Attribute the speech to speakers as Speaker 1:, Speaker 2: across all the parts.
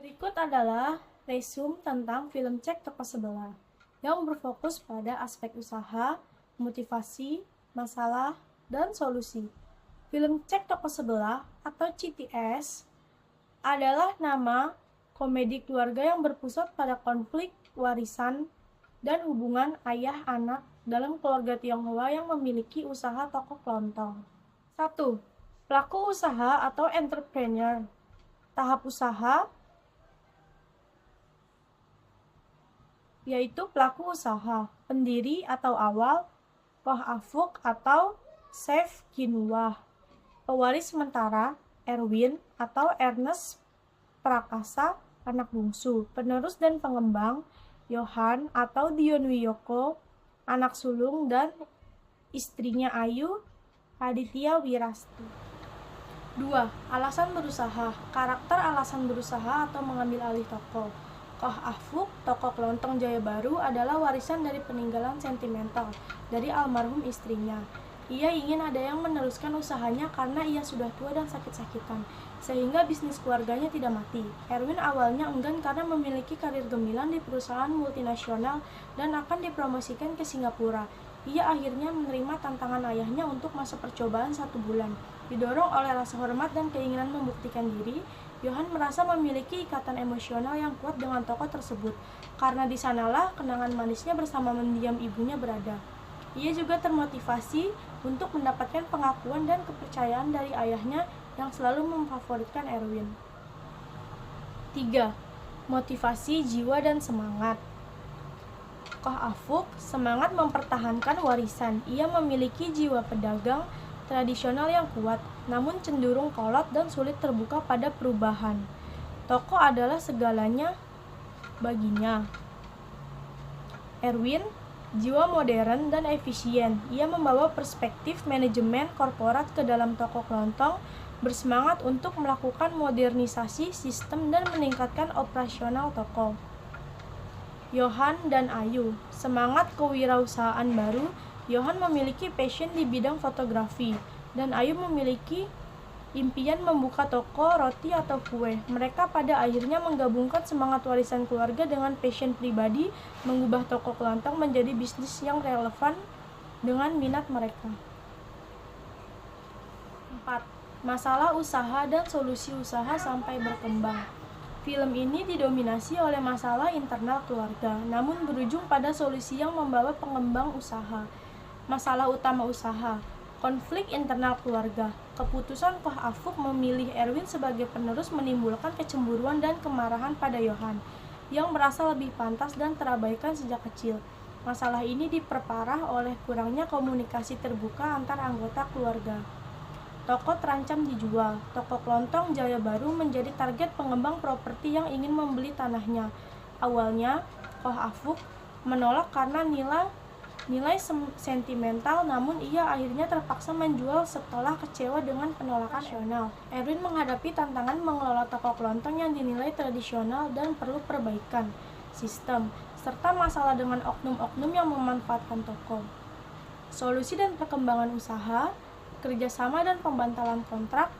Speaker 1: Berikut adalah resume tentang film Cek Toko Sebelah yang berfokus pada aspek usaha, motivasi, masalah, dan solusi. Film Cek Toko Sebelah atau CTS adalah nama komedi keluarga yang berpusat pada konflik warisan dan hubungan ayah-anak dalam keluarga Tionghoa yang memiliki usaha toko kelontong. 1. Pelaku usaha atau entrepreneur. Tahap usaha yaitu pelaku usaha, pendiri atau awal, Koh Afuk atau Chef Ginwah, pewaris sementara, Erwin atau Ernest Prakasa, anak bungsu, penerus dan pengembang, Yohan atau Dion Wiyoko, anak sulung dan istrinya Ayu, Aditya Wirasti. 2. Alasan berusaha, karakter alasan berusaha atau mengambil alih toko. Koh Afuk, toko kelontong Jaya Baru adalah warisan dari peninggalan sentimental dari almarhum istrinya. Ia ingin ada yang meneruskan usahanya karena ia sudah tua dan sakit-sakitan, sehingga bisnis keluarganya tidak mati. Erwin awalnya enggan karena memiliki karir gemilang di perusahaan multinasional dan akan dipromosikan ke Singapura. Ia akhirnya menerima tantangan ayahnya untuk masa percobaan 1 bulan. Didorong oleh rasa hormat dan keinginan membuktikan diri, Yohan merasa memiliki ikatan emosional yang kuat dengan tokoh tersebut, karena di sanalah kenangan manisnya bersama mendiam ibunya berada. Ia juga termotivasi untuk mendapatkan pengakuan dan kepercayaan dari ayahnya yang selalu memfavoritkan Erwin. 3. Motivasi jiwa dan semangat. Koh Afuk semangat mempertahankan warisan. Ia memiliki jiwa pedagang tradisional yang kuat, namun cenderung kolot dan sulit terbuka pada perubahan. Toko adalah segalanya baginya. Erwin, jiwa modern dan efisien. Ia membawa perspektif manajemen korporat ke dalam toko kelontong, bersemangat untuk melakukan modernisasi sistem dan meningkatkan operasional toko. Yohan dan Ayu, semangat kewirausahaan baru. Yohan memiliki passion di bidang fotografi, dan Ayu memiliki impian membuka toko roti atau kue. Mereka pada akhirnya menggabungkan semangat warisan keluarga dengan passion pribadi, mengubah toko kelontong menjadi bisnis yang relevan dengan minat mereka. 4. Masalah usaha dan solusi usaha sampai berkembang. Film ini didominasi oleh masalah internal keluarga, namun berujung pada solusi yang membawa pengembang usaha. Masalah utama usaha, konflik internal keluarga. Keputusan Koh Afuk memilih Erwin sebagai penerus menimbulkan kecemburuan dan kemarahan pada Yohan, yang merasa lebih pantas dan terabaikan sejak kecil. Masalah ini diperparah oleh kurangnya komunikasi terbuka antar anggota keluarga. Toko terancam dijual. Toko kelontong Jaya Baru menjadi target pengembang properti yang ingin membeli tanahnya. Awalnya, Koh Afuk menolak karena nilai sentimental, namun ia akhirnya terpaksa menjual setelah kecewa dengan penolakan nasional. Erwin menghadapi tantangan mengelola toko kelontong yang dinilai tradisional dan perlu perbaikan sistem, serta masalah dengan oknum-oknum yang memanfaatkan toko. Solusi dan perkembangan usaha, kerjasama dan pembantalan kontrak.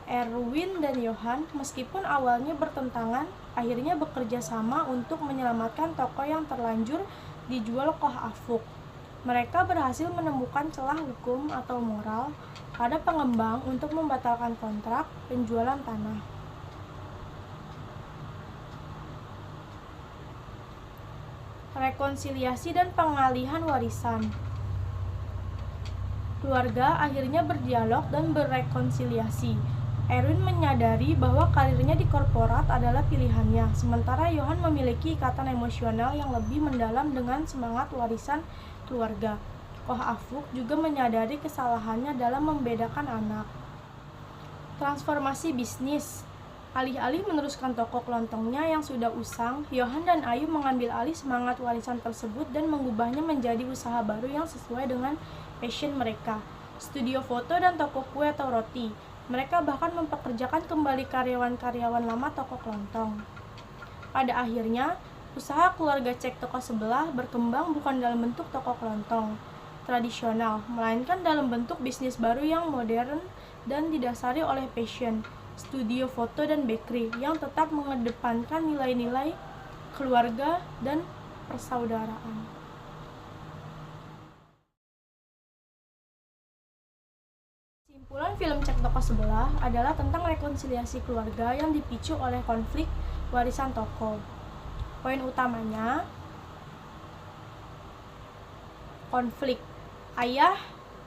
Speaker 1: Erwin dan Yohan, meskipun awalnya bertentangan, akhirnya bekerja sama untuk menyelamatkan toko yang terlanjur dijual Koh Afuk. Mereka berhasil menemukan celah hukum atau moral pada pengembang untuk membatalkan kontrak penjualan tanah. Rekonsiliasi dan pengalihan warisan. Keluarga akhirnya berdialog dan berrekonsiliasi. Erwin menyadari bahwa karirnya di korporat adalah pilihannya, sementara Yohan memiliki ikatan emosional yang lebih mendalam dengan semangat warisan keluarga. Koh Afuk juga menyadari kesalahannya dalam membedakan anak. Transformasi bisnis. Alih-alih meneruskan toko kelontongnya yang sudah usang, Yohan dan Ayu mengambil alih semangat warisan tersebut dan mengubahnya menjadi usaha baru yang sesuai dengan passion mereka. Studio foto dan toko kue atau roti. Mereka bahkan mempekerjakan kembali karyawan-karyawan lama toko kelontong. Pada akhirnya, usaha keluarga Cek Toko Sebelah berkembang bukan dalam bentuk toko kelontong tradisional, melainkan dalam bentuk bisnis baru yang modern dan didasari oleh passion, studio foto, dan bakery yang tetap mengedepankan nilai-nilai keluarga dan persaudaraan. Kesimpulan film Cek Toko Sebelah adalah tentang rekonsiliasi keluarga yang dipicu oleh konflik warisan toko. Poin utamanya, konflik ayah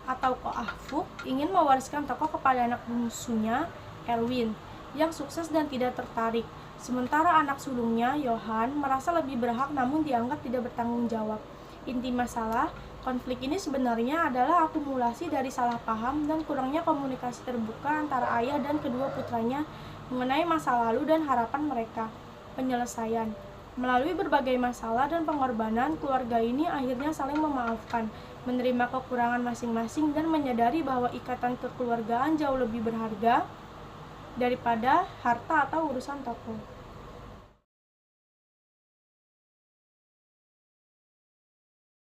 Speaker 1: atau Ko Ah-fuk ingin mewariskan toko kepada anak bungsunya, Erwin, yang sukses dan tidak tertarik. Sementara anak sulungnya, Johan, merasa lebih berhak namun dianggap tidak bertanggung jawab. Inti masalah konflik ini sebenarnya adalah akumulasi dari salah paham dan kurangnya komunikasi terbuka antara ayah dan kedua putranya mengenai masa lalu dan harapan mereka. Penyelesaian. Melalui berbagai masalah dan pengorbanan, keluarga ini akhirnya saling memaafkan, menerima kekurangan masing-masing, dan menyadari bahwa ikatan kekeluargaan jauh lebih berharga daripada harta atau urusan toko.